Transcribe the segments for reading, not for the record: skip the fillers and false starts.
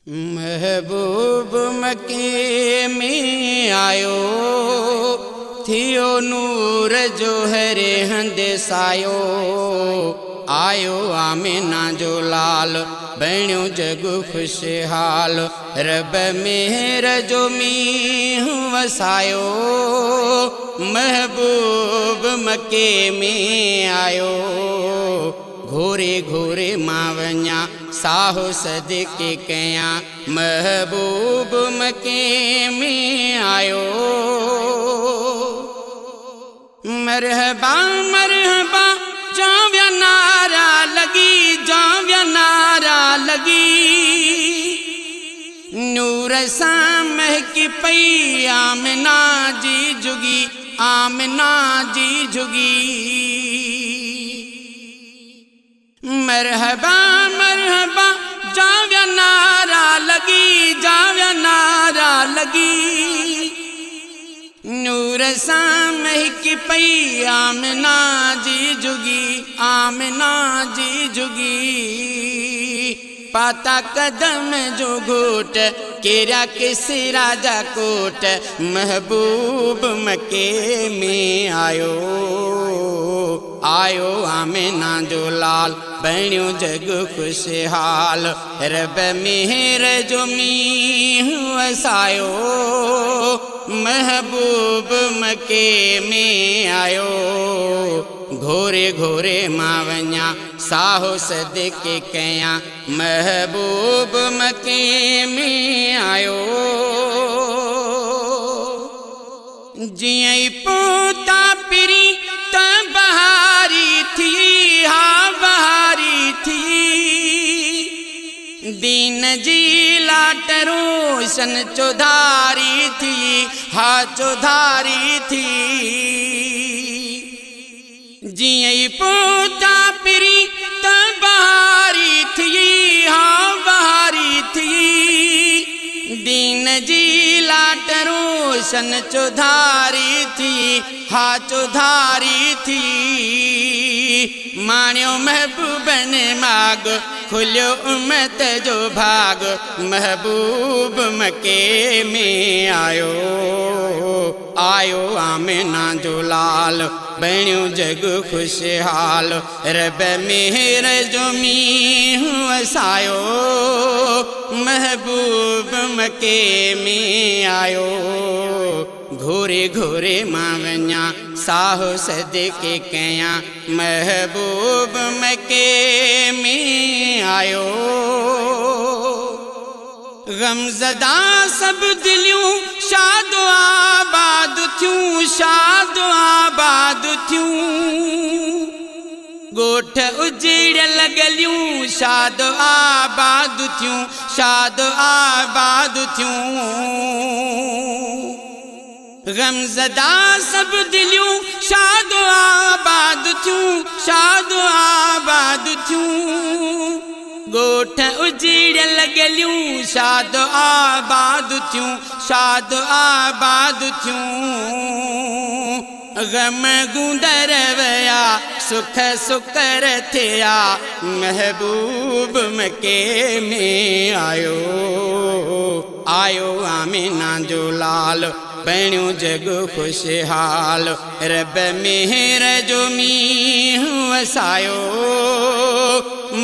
महबूब मके में आयो, थियो नूर जो हरे हंदे सायो। आयो आमिना जो लाल, बण्यो जग खुशहाल। रब मेहर जो मींह वसायो, महबूब मके में आयो। घोरे घोरे मावन्या साहो सदके कया, महबूब मके में आयो। मरहबा मरहबा जाव्या नारा लगी, जाव्या नारा लगी। नूर सा महकी पई आमिना जी जुगी, आमिना जी जुगी। मरहबा मरहबा जाव्या नारा लगी, जाव्या नारा लगी। नूर सा महकी पई आमिना जी जुगी, आमिना जी जुगी। पाता कदम जो घोट, केरा किसी राजा कोट। महबूब मके में आयो, आयो आमिना जो लाल, बण्यो जग खुशहाल। रब मेहर जो मींह वसायो, महबूब मके में आयो। घोरे घोरे मावन्या साहो सदके कया, महबूब मके में आयो। जियई पोता पिरी त बहारी थी, हाँ बहारी थी। दीन जी लाट रोशन चौधारी थी, हाँ चौधारी थी। जियई पोता पिरी त बहारी थी, हाँ बहारी थी। दीन जी लाट रोशन चौधारी थी, हाँ चौधारी थी। माण्यो महबूबन माग, खुल्यो उम्मत जो भाग। महबूब मके में आयो, आयो आमिना जो लाल, बण्यो जग खुशहाल। रब मेहर जो मींह वसायो, महबूब मके में आयो। घोरे घोरे मावन्या साहो सदके कया, महबूब मके में आयो। गमज़दा सब दिलियूं शाद आबाद थियूं, शाद आबाद थियूं। गोठ उजड़ियल गलियूं शाद आबाद थियूं, शाद आबाद थियूं। गमज़दा सब दिलियूं शाद आबाद थियूं, शाद आबाद थियूं। गोठ उजड़ियल गलियूं शाद आबाद थियूं, शाद आबाद थियूं। गम गुंदर वया सुख सुकर थिया, महबूब मके में आयो। आयो आमिना जो लाल, बण्यो जग खुशहाल। रब मेहर जो मींह वसायो,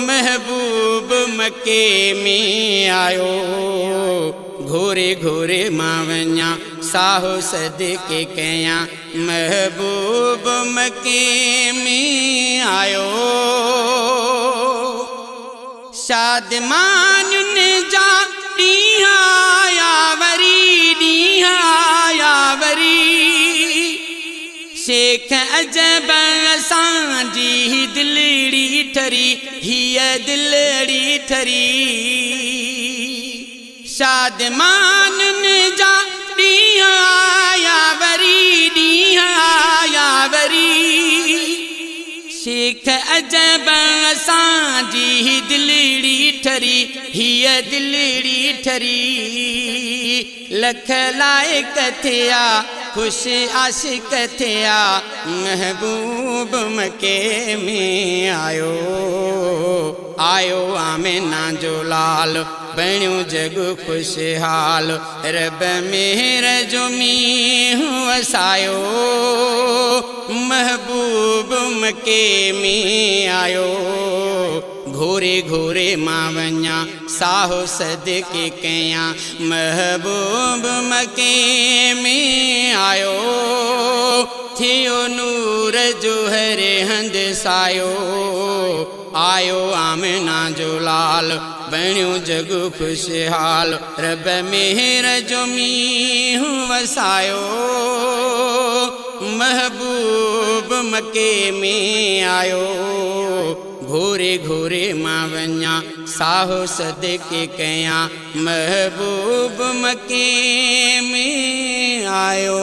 महबूब मके में आयो। घोरे घोरे मावन्या साहो सदके कया, महबूब मके में आयो। शादमानुन जा ॾींहं आया वरी, ॾींहं आया वरी। शेख अजब असांजी दिलड़ी ठरी, हीअ दिलड़ी ठरी। शादमानुन जा ॾींहं आया वरी, ॾींहं आया वरी। शेख अजब असांजी दिलड़ी ठरी, हीअ दिलड़ी ठरी। लख लाइक थिया खुश आशिक थिया महबूब मके में आयो आयो आमिना जो लाल बणियो जग खुशहाल रब मेहर जो मींहुं वसायो महबूब मके में आयो घोरे घोरे मां वञा साहो सदके कया महबूब मके में आयो थियो नूर जो हरे हंद सायो आयो आमिना जो लाल बणियो जग खुशहाल रब मेहर जो मींहुं वसायो महबूब मके में आयो घोरे घोरे मां वञा साहो सदके कया महबूब मके में आयो।